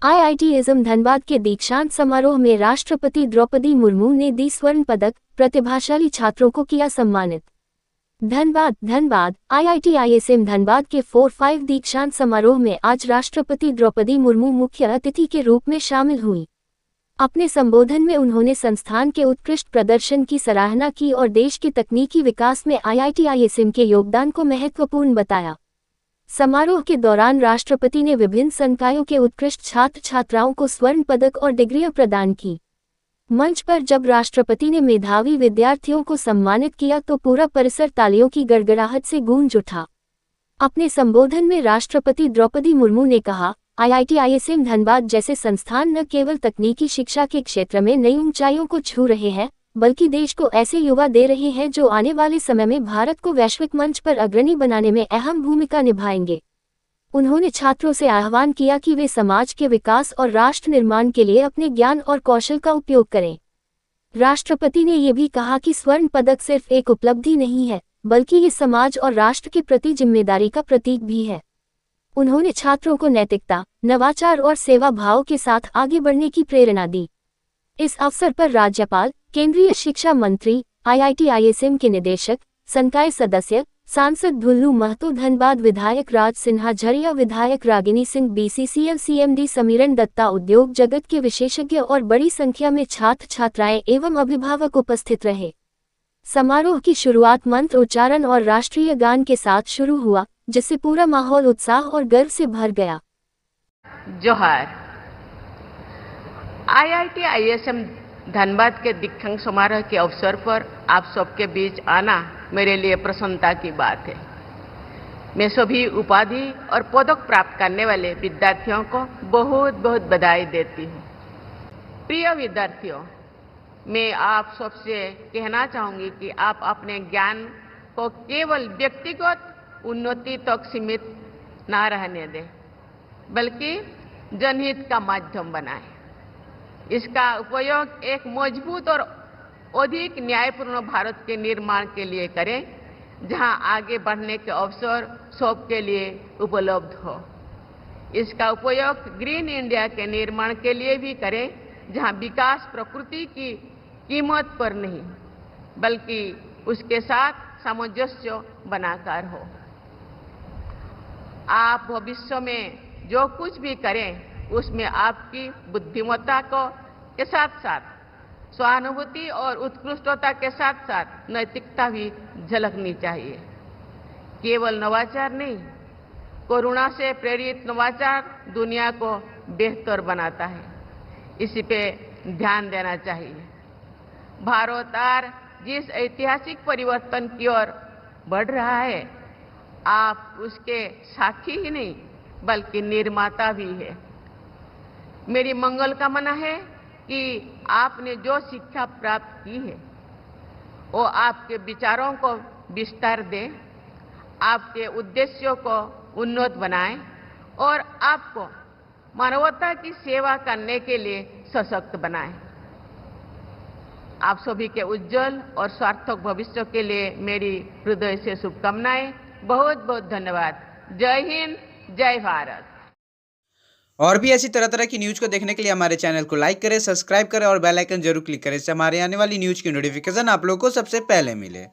आईआईटीइज्म धनबाद के दीक्षांत समारोह में राष्ट्रपति द्रौपदी मुर्मू ने दी स्वर्ण पदक, प्रतिभाशाली छात्रों को किया सम्मानित। धनबाद आईआईटीआईएसएम धनबाद के 4-5 दीक्षांत समारोह में आज राष्ट्रपति द्रौपदी मुर्मू मुख्य अतिथि के रूप में शामिल हुई। अपने संबोधन में उन्होंने संस्थान के उत्कृष्ट प्रदर्शन की सराहना की और देश के तकनीकी विकास में आईआईटीआईएसएम के योगदान को महत्वपूर्ण बताया। समारोह के दौरान राष्ट्रपति ने विभिन्न संकायों के उत्कृष्ट छात्र छात्राओं को स्वर्ण पदक और डिग्रियां प्रदान की। मंच पर जब राष्ट्रपति ने मेधावी विद्यार्थियों को सम्मानित किया तो पूरा परिसर तालियों की गड़गड़ाहट से गूंज उठा। अपने संबोधन में राष्ट्रपति द्रौपदी मुर्मू ने कहा, आईआईटीआईएसएम धनबाद जैसे संस्थान न केवल तकनीकी शिक्षा के क्षेत्र में नई ऊंचाइयों को छू रहे हैं, बल्कि देश को ऐसे युवा दे रहे हैं जो आने वाले समय में भारत को वैश्विक मंच पर अग्रणी बनाने में अहम भूमिका निभाएंगे। उन्होंने छात्रों से आह्वान किया कि वे समाज के विकास और राष्ट्र निर्माण के लिए अपने ज्ञान और कौशल का उपयोग करें। राष्ट्रपति ने ये भी कहा कि स्वर्ण पदक सिर्फ एक उपलब्धि नहीं है, बल्कि ये समाज और राष्ट्र के प्रति जिम्मेदारी का प्रतीक भी है। उन्होंने छात्रों को नैतिकता, नवाचार और सेवा भाव के साथ आगे बढ़ने की प्रेरणा दी। इस अवसर पर राज्यपाल, केंद्रीय शिक्षा मंत्री, आईआईटीआईएसएम के निदेशक, संकाय सदस्य, सांसद भुल्लू महतो, धनबाद विधायक राज सिन्हा, झरिया विधायक रागिनी सिंह, बीसीसीएल सीएमडी समीरन दत्ता, उद्योग जगत के विशेषज्ञ और बड़ी संख्या में छात्र छात्राएं एवं अभिभावक उपस्थित रहे। समारोह की शुरुआत मंत्र उच्चारण और राष्ट्रीय गान के साथ शुरू हुआ, जिससे पूरा माहौल उत्साह और गर्व से भर गया। जोहार। आईआईटीआईएसएम धनबाद के दीक्षांत समारोह के अवसर पर आप सबके बीच आना मेरे लिए प्रसन्नता की बात है। मैं सभी उपाधि और पदक प्राप्त करने वाले विद्यार्थियों को बहुत बहुत बधाई देती हूँ। प्रिय विद्यार्थियों, मैं आप सबसे कहना चाहूँगी कि आप अपने ज्ञान को केवल व्यक्तिगत उन्नति तक सीमित ना रहने दें, बल्कि जनहित का माध्यम बनाएं। इसका उपयोग एक मजबूत और अधिक न्यायपूर्ण भारत के निर्माण के लिए करें, जहां आगे बढ़ने के अवसर सबके लिए उपलब्ध हो। इसका उपयोग ग्रीन इंडिया के निर्माण के लिए भी करें, जहां विकास प्रकृति की कीमत पर नहीं, बल्कि उसके साथ सामंजस्य बनाकर हो। आप भविष्य में जो कुछ भी करें, उसमें आपकी बुद्धिमत्ता के साथ साथ सहानुभूति और उत्कृष्टता के साथ साथ नैतिकता भी झलकनी चाहिए। केवल नवाचार नहीं, करुणा से प्रेरित नवाचार दुनिया को बेहतर बनाता है। इसी पे ध्यान देना चाहिए। भारत आज जिस ऐतिहासिक परिवर्तन की ओर बढ़ रहा है, आप उसके साक्षी ही नहीं, बल्कि निर्माता भी है। मेरी मंगल कामना है कि आपने जो शिक्षा प्राप्त की है, वो आपके विचारों को विस्तार दे, आपके उद्देश्यों को उन्नत बनाए और आपको मानवता की सेवा करने के लिए सशक्त बनाए। आप सभी के उज्जवल और सार्थक भविष्य के लिए मेरी हृदय से शुभकामनाएं। बहुत बहुत धन्यवाद। जय हिंद, जय भारत। और भी ऐसी तरह तरह की न्यूज़ को देखने के लिए हमारे चैनल को लाइक करें, सब्सक्राइब करें और बेल आइकन जरूर क्लिक करें। इससे हमारे आने वाली न्यूज़ की नोटिफिकेशन आप लोगों को सबसे पहले मिले।